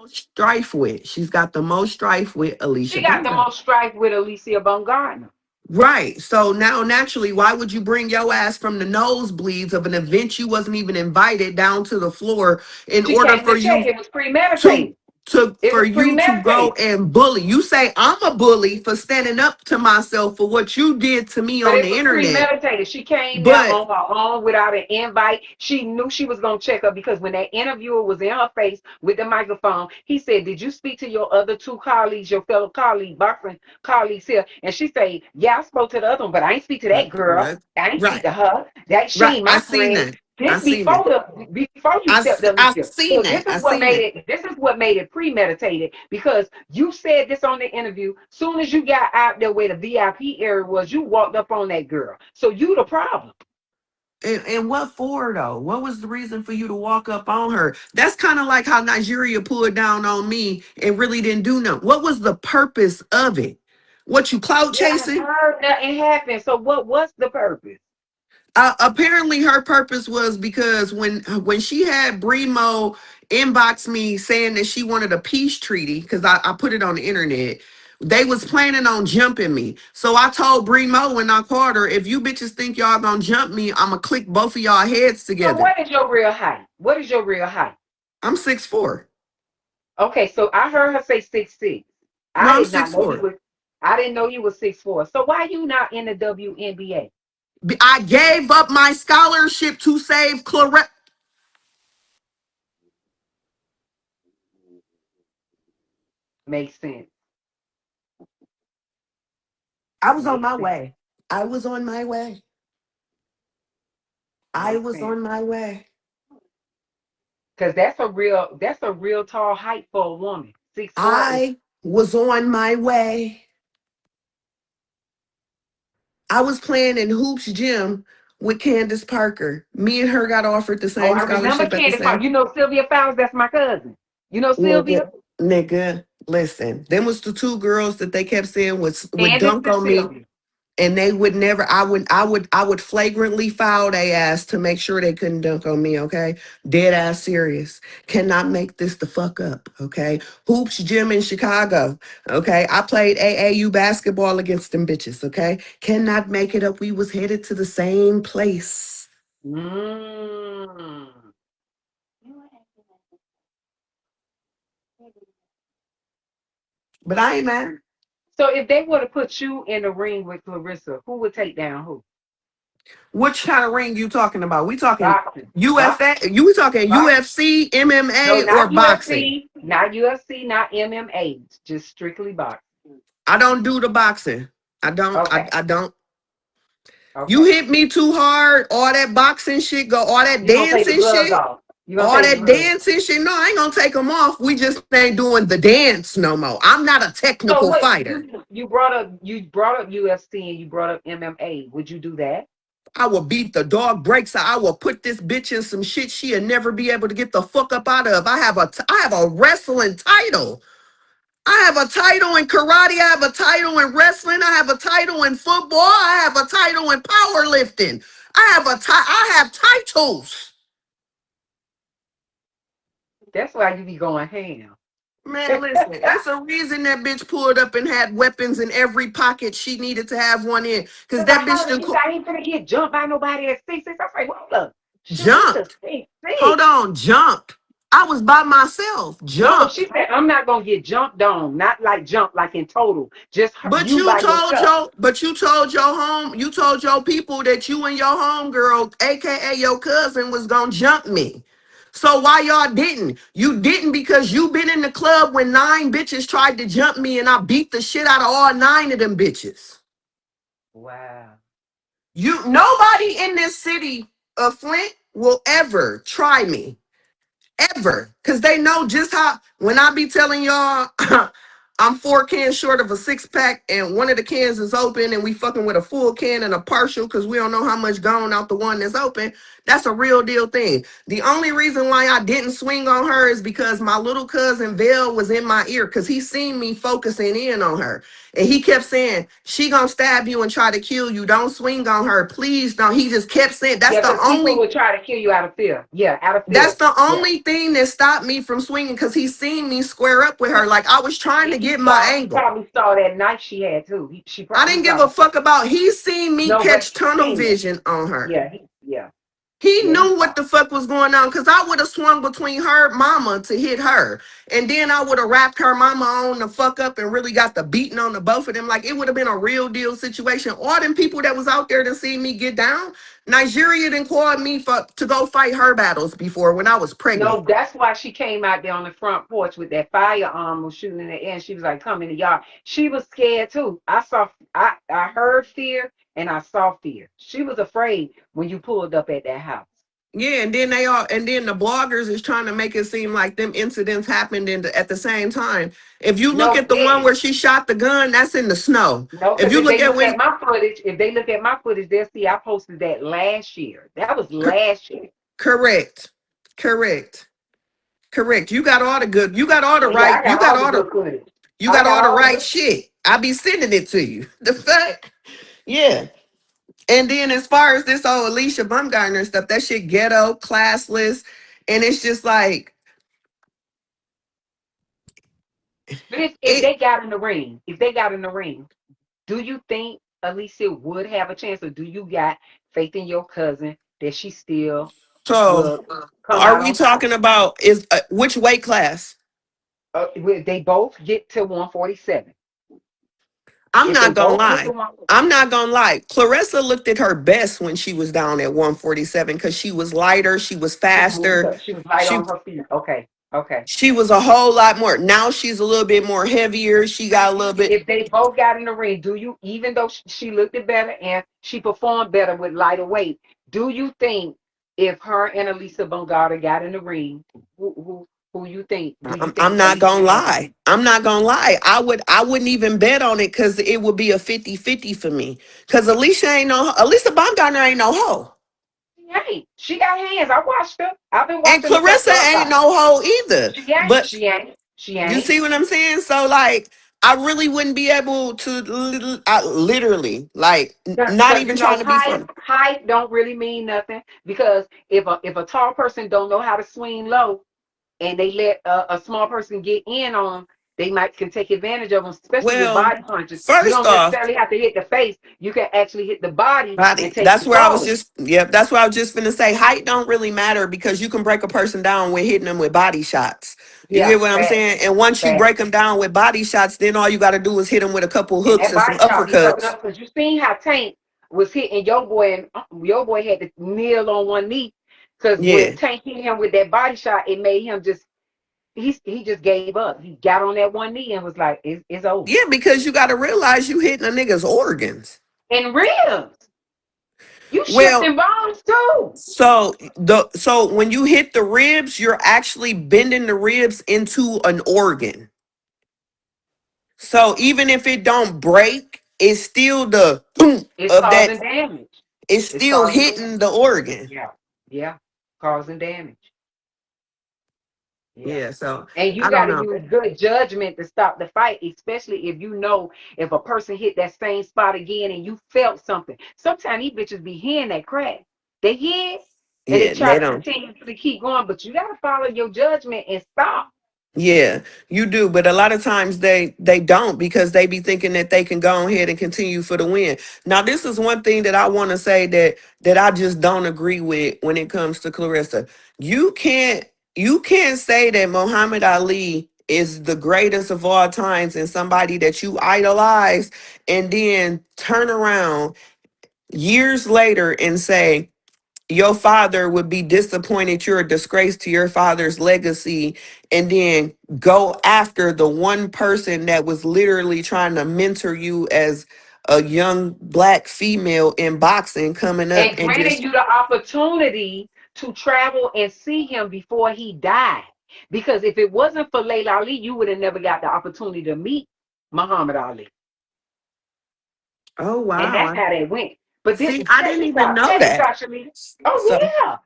most strife with. She's got the most strife with Alicia She got the Bungard. most strife with Alicia Bungardner. Right. So now, naturally, why would you bring your ass from the nosebleeds of an event you wasn't even invited down to the floor in She order came for to check. you It was to premeditated. It for was you to go premeditated. and bully? You say I'm a bully for standing up to myself for what you did to me But on it the was internet. premeditated. She came there But on her own without an invite. She knew she was going to check her because when that interviewer was in her face with the microphone, he said, "Did you speak to your other two colleagues, your fellow colleague, boyfriend colleagues here?" And she said, "Yeah, I spoke to the other one, but I ain't speak to that girl. right, I ain't speak right, to her. That she right. ain't I my seen friend." that. I This seen that. before you stepped I Alicia. seen So that. I seen that. this is what made it premeditated because you said this on the interview. Soon as you got out there where the VIP area was, you walked up on that girl. So you the problem. And what for though? What was the reason for you to walk up on her? That's kind of like how Nigeria pulled down on me and really didn't do nothing. What was the purpose of it? What, you clout Yeah, I chasing? heard nothing happened. So what was the purpose? Apparently her purpose was because when she had Bremo inbox me saying that she wanted a peace treaty, because I put it on the internet, they was planning on jumping me. So I told Bremo when I called her, if you bitches think y'all gonna jump me, I'ma click both of y'all heads So together. what is your real height? What is your real height? I'm 6'4". Okay, so I heard her say 6'6". No, I I'm did not six know you four. was I didn't know you was 6'4". So why you not in the WNBA? I gave up my scholarship to save Clarette. Makes sense. I was on Makes my sense. way. I was on my way. I Makes was sense. on my way. Because that's a real tall height for a woman. 6'4" is I was on my way. I was playing in Hoops Gym with Candace Parker. Me and her got offered the oh, same I remember scholarship at the Candace Park. same. You know Sylvia Fowles, that's my cousin. You know Nigga, Sylvia? nigga, listen. Them was the two girls that they kept saying would Candace dunk and on me, Sylvia. and they would never. I would flagrantly foul their ass to make sure they couldn't dunk on me. Okay, dead ass serious. Cannot make this the fuck up. Okay, Hoops Gym in Chicago. Okay, I played AAU basketball against them bitches. Okay, cannot make it up. We was headed to the same place, Mm. but I ain't mad. So if they were to put you in the ring with Clarissa, who would take down who? Which kind of ring you talking about? We talking Boxing. UFA? Boxing. You talking Boxing. UFC, No, MMA, or not boxing? UFC, not UFC, not MMA, just strictly boxing. I don't do the boxing. I don't. Okay. I don't. You Okay. hit me too hard. All that boxing shit go. All that You're gonna take the dancing gloves shit. off. You're gonna All take the that gloves. dancing shit. No, I ain't gonna take them off. We just ain't doing the dance no more. I'm not a So technical what fighter. you brought up UFC and you brought up MMA. Would you do that? I will beat the dog breaks. I will put this bitch in some shit she'll never be able to get the fuck up out of. I have a wrestling title. I have a title in karate. I have a title in wrestling. I have a title in football. I have a title in powerlifting. I have titles. That's why you be going ham. Man, listen, it's a reason that bitch pulled up and had weapons in every pocket she needed to have one in. Because Because I that bitch heard her, done she said, I ain't gonna get jumped by nobody at 6'6". I was like, hold up. Shanika jumped. 6'6". Hold on, jumped. I was by myself. No, she Jumped. said, I'm not gonna get jumped on. Not like jump, like in total. Just But you you by told yourself. your, but you told your people that you and your homegirl, aka your cousin, was gonna jump me. So why y'all didn't? You didn't because you been in the club when 9 bitches tried to jump me and I beat the shit out of all 9 of them bitches. Wow. Nobody in this city of Flint will ever try me. Ever. Cause they know just how when I be telling y'all I'm 4 cans short of a 6 pack, and one of the cans is open, and we fucking with a full can and a partial because we don't know how much gone out the one that's open. That's a real deal thing. The only reason why I didn't swing on her is because my little cousin Vale was in my ear because he seen me focusing in on her. And he kept saying, she gonna stab you and try to kill you. Don't swing on her. Please don't. He just kept saying Yeah, because people will try to kill you out of fear. Yeah, out of that's fear. the Yeah. only thing that stopped me from swinging because he seen me square up with her. Like I was trying to And get my he angle. probably saw that knife she had too. I He didn't give a probably fuck about. He seen me no, but catch he tunnel seen it. vision on her. Yeah, yeah, He yeah. He knew saw what the fuck was going on because I would have swung between her mama to hit her. And then I would have wrapped her mama on the fuck up and really got the beating on the both of them. Like it would have been a real deal situation. All them people that was out there to see me get down, Nigeria didn't call me for to go fight her battles before when I was pregnant. no, that's why she came out there on the front porch with that firearm was shooting in the air. And she was like, "Come in the yard." She was scared too. I heard fear and I saw fear. She was afraid when you pulled up at that house. Yeah, and then the bloggers is trying to make it seem like them incidents happened at the same time. If you look No, at it the one didn't. where she shot the gun, that's in the snow. No, If because you if look they at look at when my footage, they'll see I posted that last year. That was cor- last year. correct, correct, correct. You got all the good. You got all the Yeah, right. I got all the good footage. You I got got all the all the right good. shit. I be sending it to you. The fact, yeah. And then as far as this old Alicia Bumgarner stuff, that shit ghetto, classless, and it's just like But if it. they got in the ring, do you think Alicia would have a chance, or do you got faith in your cousin that she still So, will come are out we on top? talking about is which weight class? They both get to 147. I'm If they not gonna both get to lie. one, I'm not gonna lie. Clarissa looked at her best when she was down at 147 because she was lighter, she was she moved faster, up. She was light she on her feet. Okay, okay. she was a whole lot more. Now she's a little bit more heavier. She But got a little bit. if they both got in the ring, do you, even though she looked it better and she performed better with lighter weight, do you think if her and Elisa Bongata got in the ring, who you think? Do you I'm think not Alicia gonna has a lie. I'm not gonna lie. I wouldn't even bet on it because it would be a 50-50 for me. Cause Alicia Baumgartner ain't no hoe. She ain't. She got hands. I watched her. I've been And watching her for a Clarissa club ain't fight. no hoe either. She ain't. But She ain't. She you ain't. see what I'm saying? So like I really wouldn't be able to literally like not Because even trying to be funny. height don't really mean nothing. Because if a tall person don't know how to swing low, and they let a small person get in on them, they might can take advantage of them, especially with Well, body punches. You first don't off, necessarily have to hit the face. You can actually hit the body and body. take That's you where I was forward. just yep, that's where I was just gonna say height don't really matter because you can break a person down with hitting them with body shots. You Yeah, get what I'm fast, saying? And once you fast. break them down with body shots, then all you got to do is hit them with a couple And hooks that and some body shot be fucking uppercuts. up because you seen how Tank was hitting your boy, and your boy had to kneel on one knee because when Yeah. Tank hit him with that body shot, it made him just he just gave up. He got on that one knee and was like, it's over. Yeah, because you got to realize you hitting a nigga's organs. And ribs, you Well, shifting bones too. so when you hit the ribs, you're actually bending the ribs into an organ. So even if it don't break, it's still the boom It's of that. causing damage. It's It's still causing hitting damage. the organ. Yeah. Yeah. Causing damage. Yeah. Yeah. So And you I got don't to know. use good judgment to stop the fight, especially if you know if a person hit that same spot again and you felt something. Sometimes these bitches be hearing that crack. They hear it and they Yeah, try they to don't. continue to keep going, but you got to follow your judgment and stop. Yeah, you do, but a lot of times they don't because they be thinking that they can go ahead and continue for the win. Now, this is one thing that I want to say that I just don't agree with when it comes to Clarissa. You can't you can't say that Muhammad Ali is the greatest of all times and somebody that you idolize and then turn around years later and say your father would be disappointed, you're a disgrace to your father's legacy, and then go after the one person that was literally trying to mentor you as a young black female in boxing coming up And and granted just you the opportunity to travel and see him before he died. Because if it wasn't for Layla Ali, you would have never got the opportunity to meet Muhammad Ali. Oh And wow. that's how they went. But then See, I check didn't this even out. know Check this that. out, Shamita. Oh So yeah.